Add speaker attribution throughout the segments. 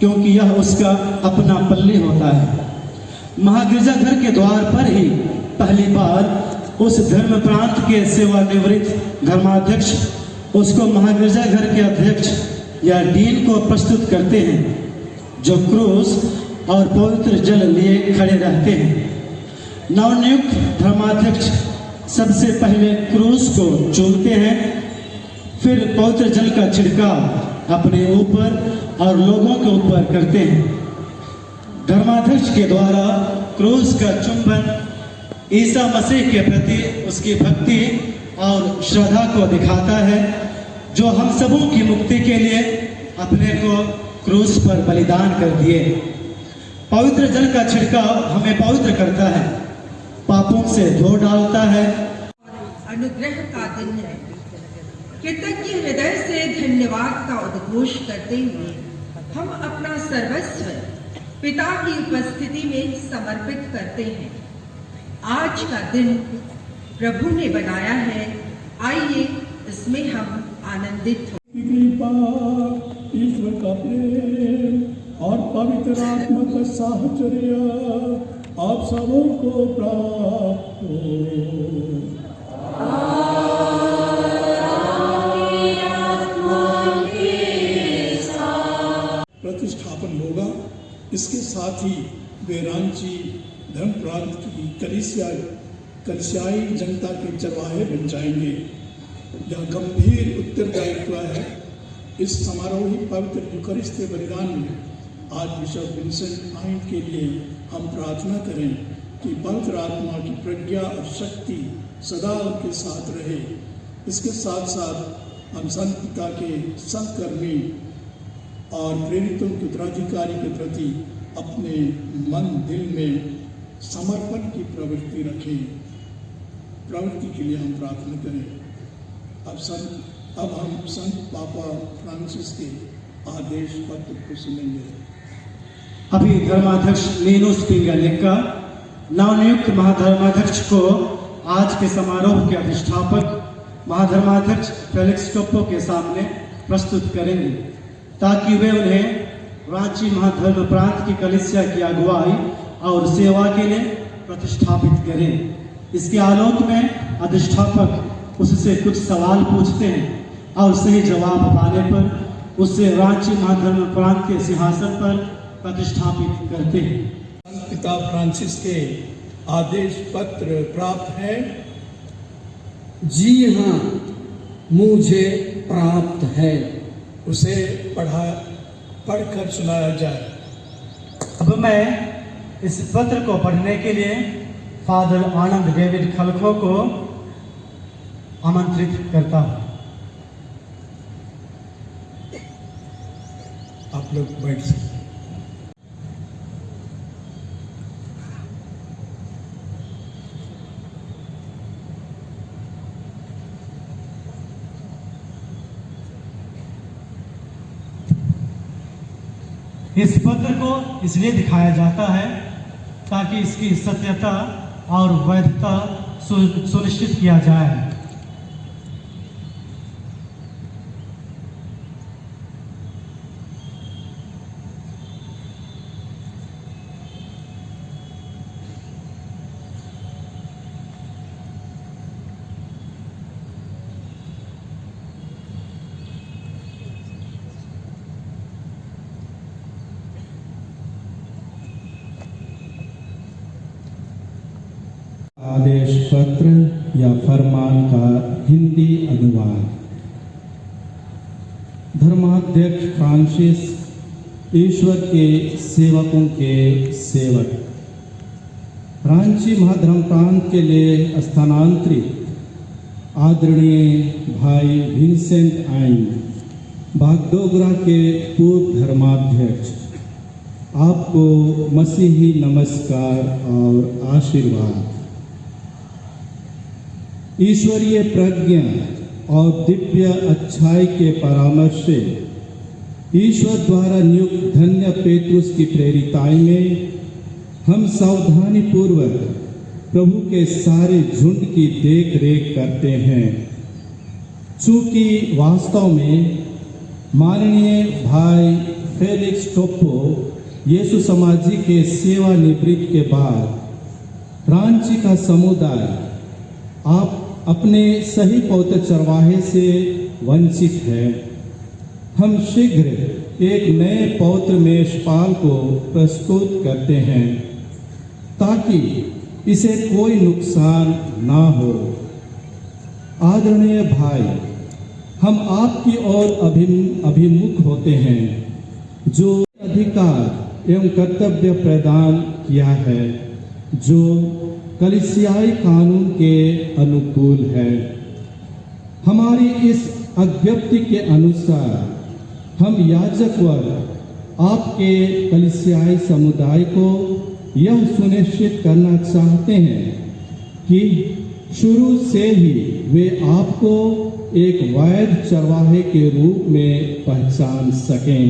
Speaker 1: क्योंकि यह उसका अपना पल्ली होता है। महागिरजाघर के द्वार पर ही पहली बार उस धर्म प्रांत के सेवानिवृत्त धर्माध्यक्ष उसको महागिरजाघर के अध्यक्ष या डीन को प्रस्तुत करते हैं, जो क्रूस और पवित्र जल लिए खड़े रहते हैं। नवनियुक्त धर्माध्यक्ष सबसे पहले क्रूस को चूमते हैं, फिर पवित्र जल का छिड़काव अपने ऊपर और लोगों के ऊपर करते हैं। धर्माध्यक्ष के द्वारा क्रूस का चुंबन ईसा मसीह के प्रति उसकी भक्ति और श्रद्धा को दिखाता है, जो हम सबों की मुक्ति के लिए अपने को क्रूस पर बलिदान कर दिए। पवित्र जल का छिड़काव हमें पवित्र करता है, पापों से धो डालता है।
Speaker 2: अनुग्रह का दिन है। कृतज्ञ हृदय से धन्यवाद का उद्घोष करते हुए हम अपना सर्वस्व पिता की उपस्थिति में समर्पित करते हैं। आज का दिन प्रभु ने बनाया है, आइए इसमें हम आनंदित हो।
Speaker 3: कृपा, ईश्वर का प्रेम और पवित्र आत्मा का साहचर्य आप सबों को प्राप्त हो। प्रतिष्ठापन होगा। इसके साथ ही वे रांची धर्म प्रांत की कलिसियाई जनता के चरवाहे बन जाएंगे। यह गंभीर उत्तरदायित्व है। इस समारोही पवित्र यूकरिस्त बलिदान में आज बिशप विंसेंट आइन के लिए हम प्रार्थना करें कि पवित्र आत्मा की प्रज्ञा और शक्ति सदा उनके साथ रहे। इसके साथ साथ हम संत पिता के सहकर्मी और प्रेरितों के उत्तराधिकारी के प्रति अपने मन दिल में समर्पण की प्रवृत्ति रखें। प्रवृत्ति के लिए हम प्रार्थना करें। अब हम संत पापा फ्रांसिस के आदेश पत्र को सुनेंगे।
Speaker 1: अभी धर्माध्यक्ष लीनोस पिंगलिका नवनियुक्त महाधर्माध्यक्ष को आज के समारोह के अधिष्ठापक महाधर्माध्यक्ष फेलिक्स टोप्पो के सामने प्रस्तुत करेंगे, ताकि वे उन्हें रांची महाधर्म प्रांत की कलिसिया की अगुवाई और सेवा के लिए प्रतिष्ठापित करें। इसके आलोक में अधिष्ठापक उससे कुछ सवाल पूछते हैं और सही जवाब पाने पर उसे रांची महाधर्म प्रांत के सिंहासन पर प्रतिष्ठापित करते हैं।
Speaker 3: पिता फ्रांसिस के आदेश पत्र प्राप्त है।
Speaker 4: जी हाँ, मुझे प्राप्त है।
Speaker 3: उसे पढ़कर सुनाया जाए।
Speaker 1: अब मैं इस पत्र को पढ़ने के लिए फादर आनंद डेविड खलखो को आमंत्रित करता हूँ।
Speaker 3: आप लोग बैठ सकते हैं।
Speaker 1: इस पत्र को इसलिए दिखाया जाता है ताकि इसकी सत्यता और वैधता सुनिश्चित किया जाए।
Speaker 5: आदेश पत्र या फरमान का हिंदी अनुवाद। धर्माध्यक्ष फ्रांसिस, ईश्वर के सेवकों के सेवक, रांची महाधर्म प्रांत के लिए स्थानांतरित आदरणीय भाई विंसेंट आइन, बागडोगरा के पूर्व धर्माध्यक्ष, आपको मसीही नमस्कार और आशीर्वाद। ईश्वरीय प्रज्ञा और दिव्य अच्छाई के परामर्श से ईश्वर द्वारा नियुक्त धन्य पेतरुस की प्रेरिताई में हम सावधानी पूर्वक प्रभु के सारे झुंड की देख रेख करते हैं। चूंकि वास्तव में माननीय भाई फेलिक्स टोप्पो यीशु समाजी के सेवानिवृत्ति के बाद रांची का समुदाय आप अपने सही पौत्र चरवाहे से वंचित है। हम शीघ्र एक नए पौत्र मेषपाल को प्रस्तुत करते हैं ताकि इसे कोई नुकसान ना हो। आदरणीय भाई, हम आपकी ओर अभिमुख होते हैं जो अधिकार एवं कर्तव्य प्रदान किया है जो कलीसियाई कानून के अनुकूल है। हमारी इस अज्ञप्ति के अनुसार हम याजक वर्ग आपके कलीसियाई समुदाय को यह सुनिश्चित करना चाहते हैं कि शुरू से ही वे आपको एक वैध चरवाहे के रूप में पहचान सकें,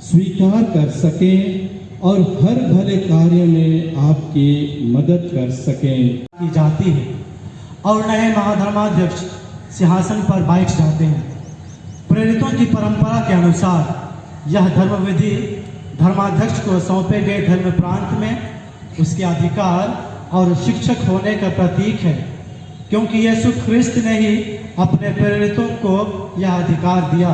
Speaker 5: स्वीकार कर सकें और हर भले कार्य में आपकी मदद कर सकें
Speaker 1: की जाती है और नए महाधर्माध्यक्ष सिंहासन पर बैठ जाते हैं। प्रेरितों की परंपरा के अनुसार यह धर्म विधि धर्माध्यक्ष को सौंपे गए धर्म प्रांत में उसके अधिकार और शिक्षक होने का प्रतीक है, क्योंकि यीशु ख्रिस्त ने ही अपने प्रेरितों को यह अधिकार दिया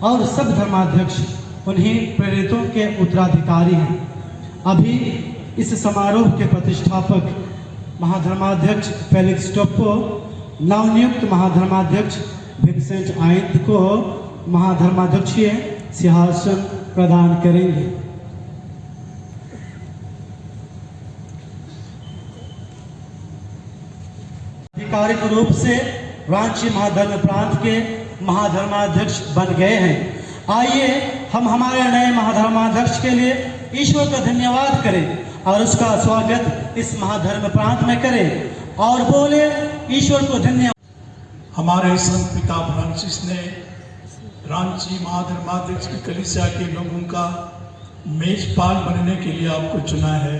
Speaker 1: और सब धर्माध्यक्ष उन्हीं प्रेरितों के उत्तराधिकारी हैं। अभी इस समारोह के प्रतिष्ठापक महाधर्माध्यक्ष फेलिक्स टोप्पो नवनियुक्त महाधर्माध्यक्ष विंसेंट आयंत को महाधर्माध्यक्षीय सिंहासन प्रदान करेंगे। आधिकारिक रूप से रांची महाधर्म प्रांत के महाधर्माध्यक्ष बन गए हैं। आइए हम हमारे नए महाधर्माध्यक्ष के लिए ईश्वर का धन्यवाद करें और उसका स्वागत इस महाधर्म प्रांत में करें और बोले ईश्वर को धन्यवाद।
Speaker 3: हमारे संत पिता फ्रांसिस ने रांची महाधर्माध्यक्ष की कलीसिया के लोगों का मेजपाल बनने के लिए आपको चुना है।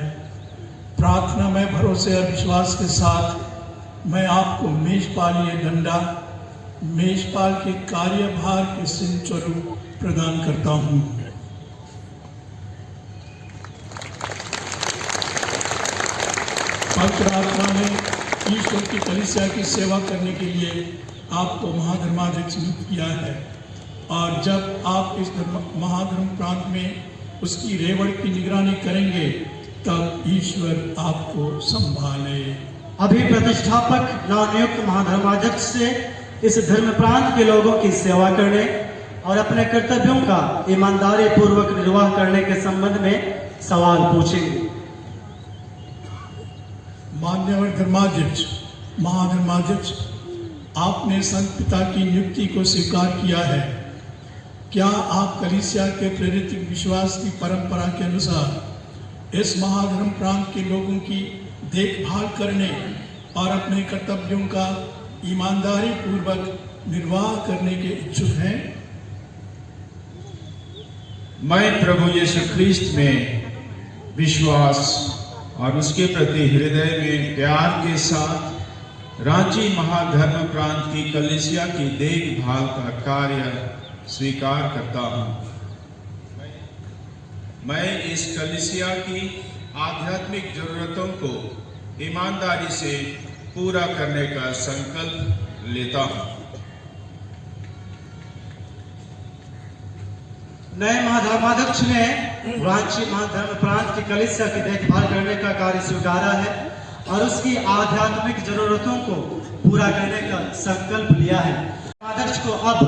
Speaker 3: प्रार्थना में भरोसे और विश्वास के साथ मैं आपको मेजपालीय डंडा, मेजपाल के कार्यभार के सिंह स्वरूप प्रदान करता हूँ। पवित्र आत्मा ने ईश्वर की कलीसिया की सेवा करने के लिए आपको महाधर्माध्यक्ष नियुक्त किया है और जब आप इस महाधर्म प्रांत में उसकी रेवड़ की निगरानी करेंगे तब ईश्वर आपको संभाले।
Speaker 1: अभी प्रतिष्ठापक नवनियुक्त महाधर्माध्यक्ष से इस धर्म प्रांत के लोगों की सेवा करने और अपने कर्तव्यों का ईमानदारी पूर्वक निर्वाह करने के संबंध में सवाल पूछेंगे।
Speaker 3: मान्यवर धर्माध्यक्ष, महाधर्माध्यक्ष, आपने संत पिता की नियुक्ति को स्वीकार किया है। क्या आप कलीसिया के प्रेरित विश्वास की परंपरा के अनुसार इस महाधर्म प्रांत के लोगों की देखभाल करने और अपने कर्तव्यों का ईमानदारी पूर्वक निर्वाह करने के इच्छुक हैं?
Speaker 6: मैं प्रभु यीशु ख्रिस्त में विश्वास और उसके प्रति हृदय में प्यार के साथ रांची महाधर्म प्रांत की कलीसिया की देखभाल का कार्य स्वीकार करता हूँ। मैं इस कलीसिया की आध्यात्मिक जरूरतों को ईमानदारी से पूरा करने का संकल्प लेता हूँ।
Speaker 1: नए महाधर्माध्यक्ष ने रांची महाधर्म प्रांत की कलीसिया की देखभाल करने का कार्य स्वीकारा है और उसकी आध्यात्मिक जरूरतों को पूरा करने का संकल्प लिया है। अध्यक्ष को अब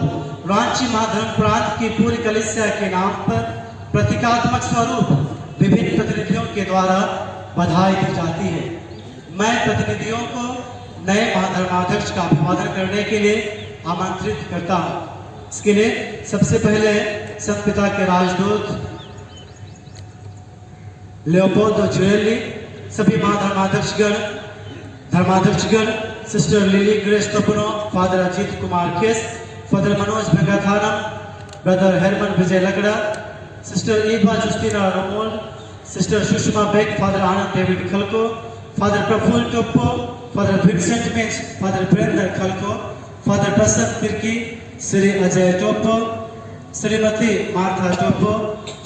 Speaker 1: रांची महाधर्म प्रांत की पूरी कलीसिया के नाम पर प्रतीकात्मक स्वरूप विभिन्न प्रतिनिधियों के द्वारा बधाई दी जाती है। मैं प्रतिनिधियों को नए महाधर्माध्यक्ष का अभिवादन करने के लिए आमंत्रित करता हूँ। इसके लिए सबसे पहले संत पिता के राजदूत लियोपोल्डो जुएली, सभी महाधर्माध्यक्षगण, धर्माध्यक्षगण, sister Lily Grace Topno, father Ajit Kumar केस, फादर मनोज भेंगाथारम, ब्रदर हेरमन विजय लगड़ा, सिस्टर ईवा जस्टिना रोमोल, sister Sushma Beg, father Anand David खलको, father Praphulla Toppo, father Vincent Minj, father ब्रेंडर खलको, father Prasanna Tirkey, Shri Ajay Toppo, Shrimati Martha Toppo,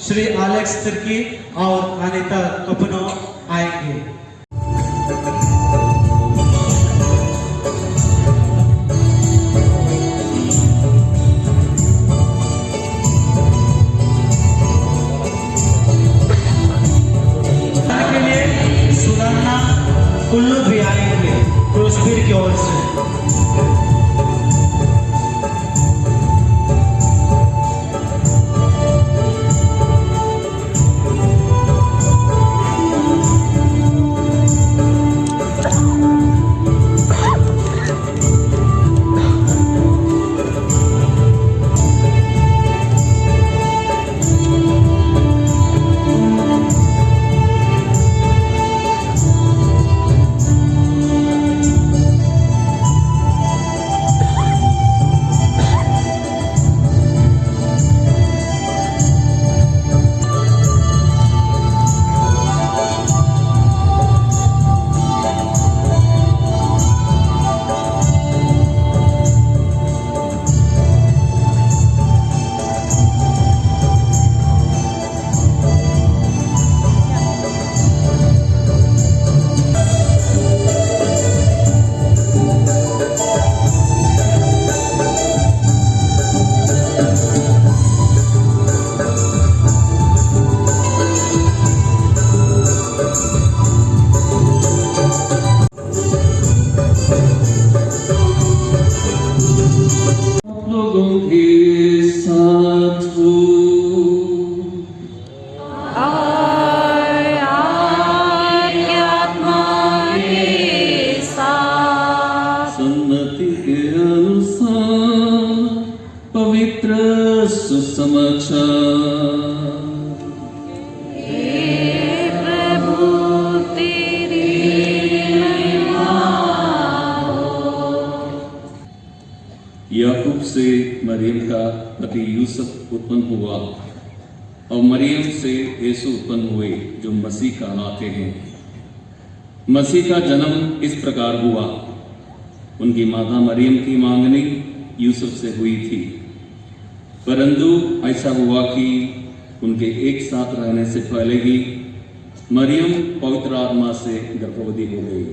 Speaker 1: Shri Alex Tirkey और अनीता कपनो आएंगे। के लिए सुदाना कुल्लू भी आएंगे क्रूसफील्ड की ओर से।
Speaker 4: लोगों के साथ हो
Speaker 7: और आपकी आत्मा के साथ
Speaker 4: सम्मति के अनुसार पवित्र सुसमाचार।
Speaker 7: हे प्रभु तेरी महिमा
Speaker 4: याकूब से मरियम का पति यूसुफ उत्पन्न हुआ और मरियम से यीशु उत्पन्न हुए जो मसीह कहलाते हैं। मसीह का जन्म इस प्रकार हुआ। उनकी माता मरियम की मांगनी यूसुफ से हुई थी, परंतु ऐसा हुआ कि उनके एक साथ रहने से पहले ही मरियम पवित्र आत्मा से गर्भवती हो गई।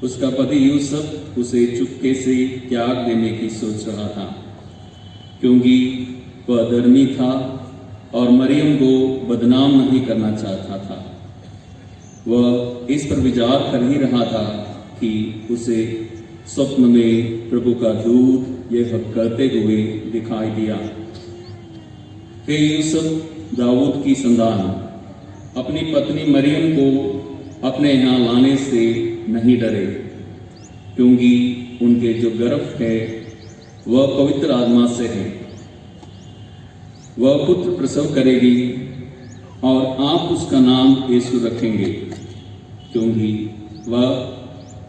Speaker 4: उसका पति यूसुफ उसे चुपके से त्याग देने की सोच रहा था, क्योंकि वह धर्मी था और मरियम को बदनाम नहीं करना चाहता था। वह इस पर विचार कर ही रहा था कि उसे स्वप्न में प्रभु का दूत यह कहते हुए दिखाई दिया, हे यूसुफ दाऊद की संतान, अपनी पत्नी मरियम को अपने यहाँ लाने से नहीं डरे, क्योंकि उनके जो गर्भ है वह पवित्र आत्मा से है। वह पुत्र प्रसव करेगी और आप उसका नाम यीशु रखेंगे, क्योंकि वह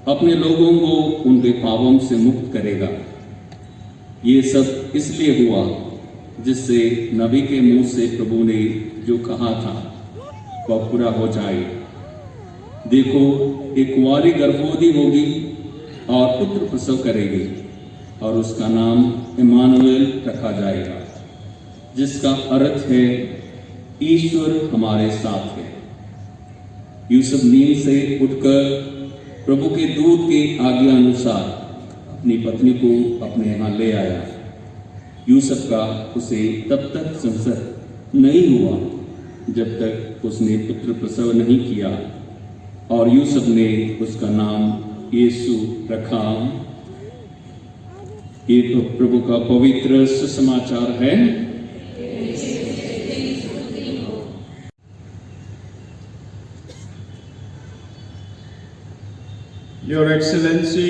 Speaker 4: अपने लोगों को उनके पापों से मुक्त करेगा। ये सब इसलिए हुआ जिससे नबी के मुंह से प्रभु ने जो कहा था वह पूरा हो जाए। देखो, एक कुंवारी गर्भवती होगी और पुत्र प्रसव करेगी और उसका नाम इमानुएल रखा जाएगा, जिसका अर्थ है ईश्वर हमारे साथ है। यूसुफ नींद से उठकर प्रभु के दूत के आज्ञा अनुसार अपनी पत्नी को अपने यहाँ ले आया। यूसुफ का उसे तब तक संशय नहीं हुआ जब तक उसने पुत्र प्रसव नहीं किया, और यूसुफ ने उसका नाम यीशु रखा। ये तो प्रभु का पवित्र सुसमाचार है।
Speaker 6: Your Excellency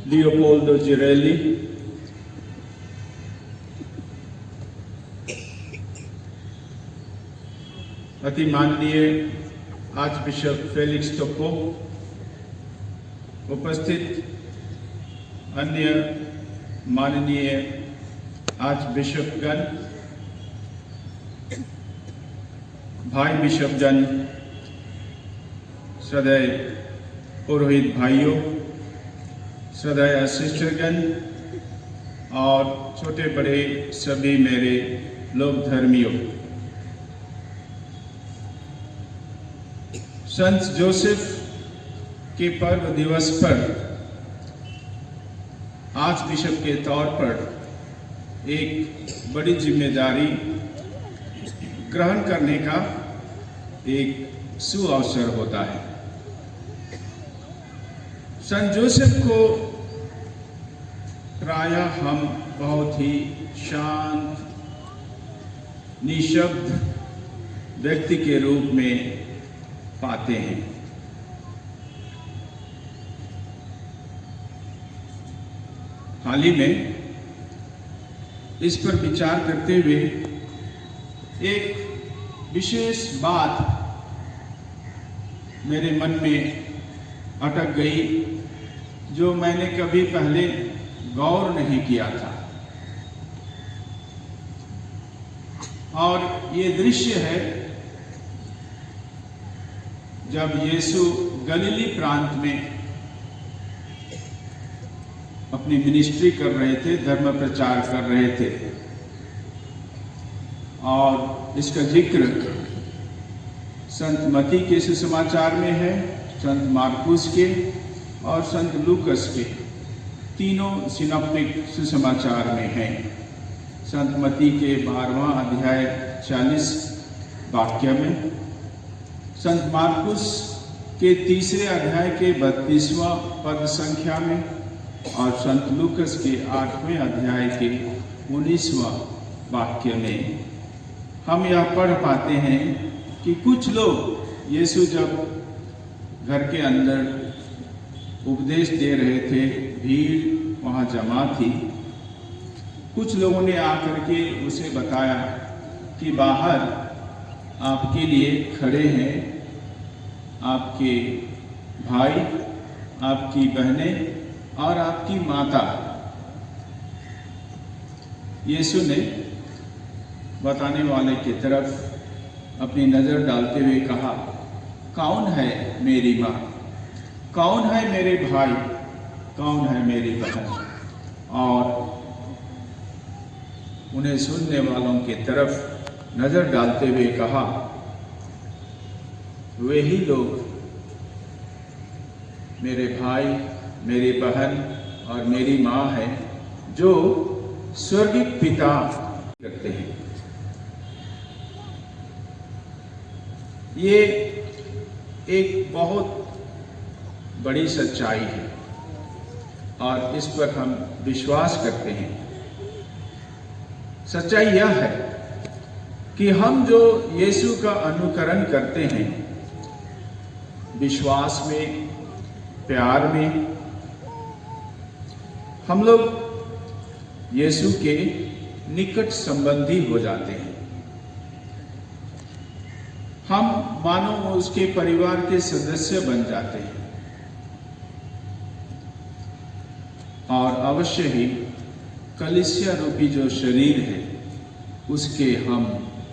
Speaker 6: Leopoldo Girelli, अति माननीय आर्च बिशप फेलिक्स टोप्पो, उपस्थित अन्य माननीय आर्च बिशपगण, भाई बिशपगण, श्रद्धेय पुरोहित भाइयों, श्रद्धेय सिस्टरगण और छोटे बड़े सभी मेरे लोक धर्मियों, संत जोसेफ के पर्व दिवस पर आर्च बिशप के तौर पर एक बड़ी जिम्मेदारी ग्रहण करने का एक सुअवसर होता है। संत जोसेफ को प्रायः हम बहुत ही शांत, निशब्द व्यक्ति के रूप में पाते हैं। हाल ही में इस पर विचार करते हुए एक विशेष बात मेरे मन में अटक गई, जो मैंने कभी पहले गौर नहीं किया था। और ये दृश्य है जब यीशु गलीली प्रांत में अपनी मिनिस्ट्री कर रहे थे, धर्म प्रचार कर रहे थे। और इसका जिक्र संत मती के सुसमाचार में है, संत मार्कुस के और संत लूकस के, तीनों सिनॉप्टिक सुसमाचार में है। संत मती के 12वां अध्याय 40 वाक्य में, संत मार्कुस के 3 अध्याय के 32वां पद संख्या में और संत लूकस के 8वें अध्याय के 19वां वाक्य में हम यह पढ़ पाते हैं कि कुछ लोग यीशु जब घर के अंदर उपदेश दे रहे थे, भीड़ वहाँ जमा थी। कुछ लोगों ने आकर के उसे बताया कि बाहर आपके लिए खड़े हैं आपके भाई, आपकी बहनें और आपकी माता। यीशु ने बताने वाले की तरफ अपनी नज़र डालते हुए कहा, कौन है मेरी माँ, कौन है मेरे भाई, कौन है मेरी बहन। और उन्हें सुनने वालों की तरफ नज़र डालते हुए कहा, वे ही लोग मेरे भाई, मेरी बहन और मेरी माँ है जो स्वर्गीय पिता करते हैं। ये एक बहुत बड़ी सच्चाई है और इस पर हम विश्वास करते हैं। सच्चाई यह है कि हम जो यीशु का अनुकरण करते हैं, विश्वास में, प्यार में, हम लोग यीशु के निकट संबंधी हो जाते हैं। हम मानो उसके परिवार के सदस्य बन जाते हैं और अवश्य ही कलीसिया रूपी जो शरीर है उसके हम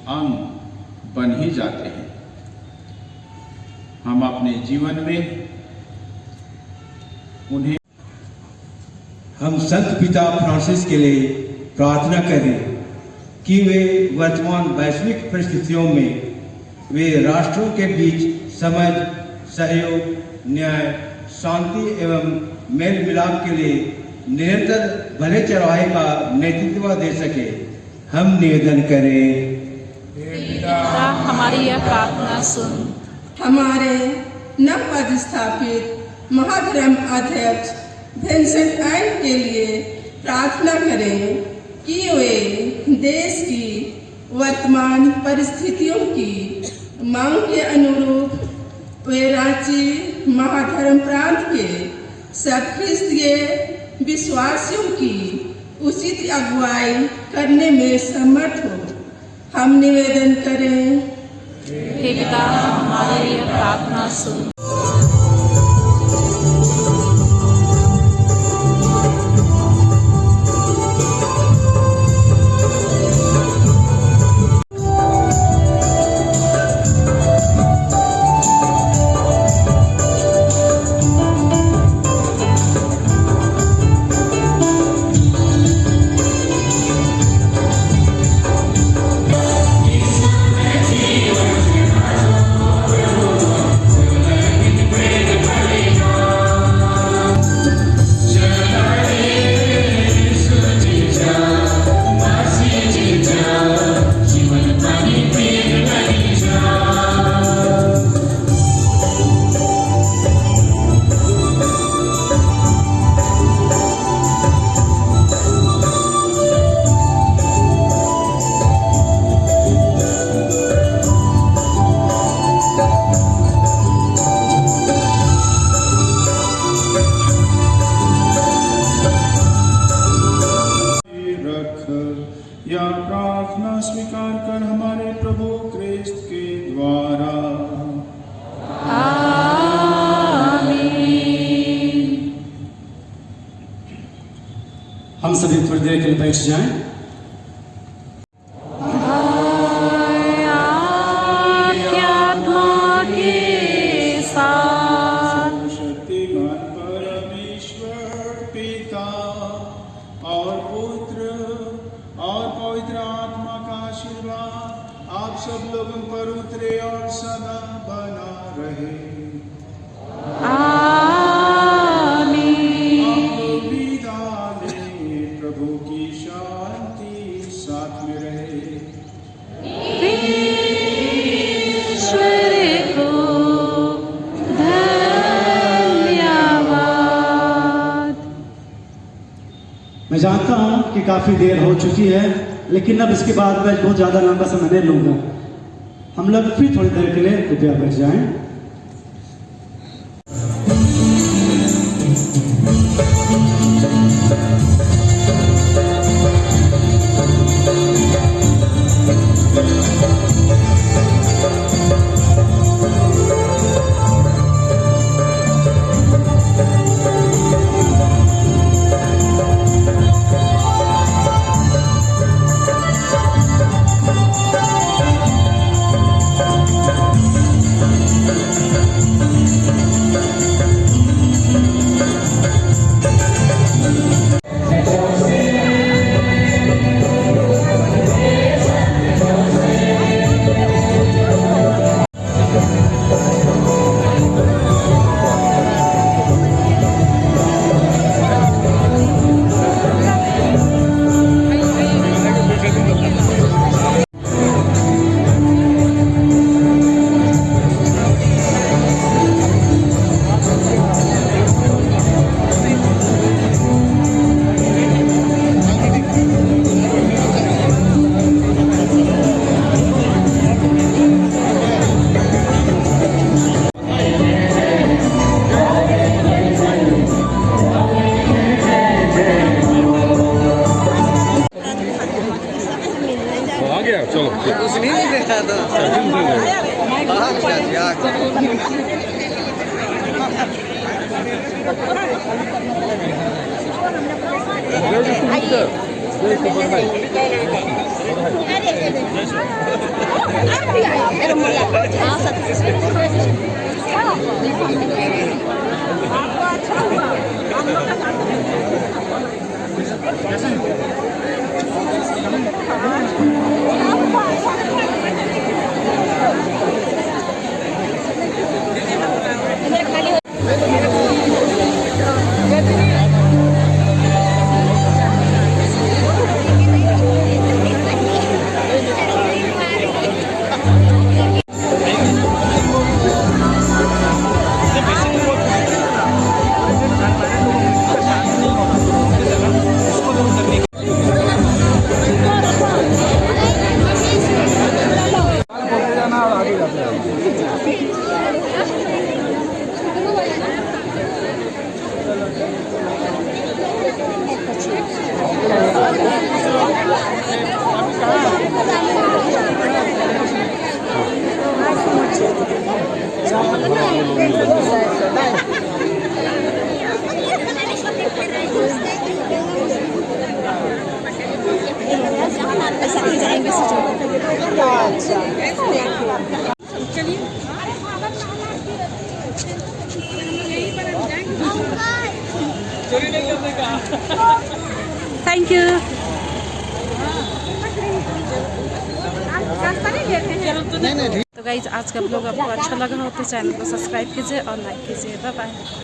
Speaker 6: अंग बन ही जाते हैं। हम अपने जीवन में उन्हें
Speaker 8: हम संत पिता फ्रांसिस के लिए प्रार्थना करें कि वे वर्तमान वैश्विक परिस्थितियों में वे राष्ट्रों के बीच समझ, सहयोग, न्याय, शांति एवं मेल मिलाप के लिए निरंतर भले चरवाहे का नेतृत्व दे सके। हम निवेदन करें,
Speaker 7: पिता हमारी यह प्रार्थना सुन।
Speaker 9: हमारे नव पदस्थापित महाधर्म अध्यक्ष विंसेंट आइन के लिए प्रार्थना करें कि वे देश की वर्तमान परिस्थितियों की मांग के अनुरूप वे रांची महाधर्म प्रांत के सब ख्रिस्तीय विश्वासियों की उचित अगुवाई करने में समर्थ हो। हम निवेदन करें,
Speaker 7: हे पिता हमारी यह प्रार्थना सुन।
Speaker 6: यह प्रार्थना स्वीकार कर हमारे प्रभु क्रिस्त के द्वारा।
Speaker 1: हम सभी थोड़ी देर के लिए बैठ जाएं।
Speaker 6: शक्तिमान परमेश्वर पिता और पुत्र और पवित्र आत्मा का आशीर्वाद आप सब लोगों पर उतरे और सदा बना रहे। प्रभु की शांति साथ में रहे।
Speaker 7: ईश्वर को धन्यवाद।
Speaker 1: मैं जानता हूं कि काफी देर हो चुकी है, लेकिन अब इसके बाद मैं बहुत ज्यादा लंबा समय नहीं लूंगा। हम लोग फिर थोड़ी देर के लिए कृपया बैठ जाएं।
Speaker 7: Thank you. तो गाइज आज का ब्लॉग आपको अच्छा लगा हो तो चैनल को सब्सक्राइब कीजिए और लाइक कीजिए। Bye bye.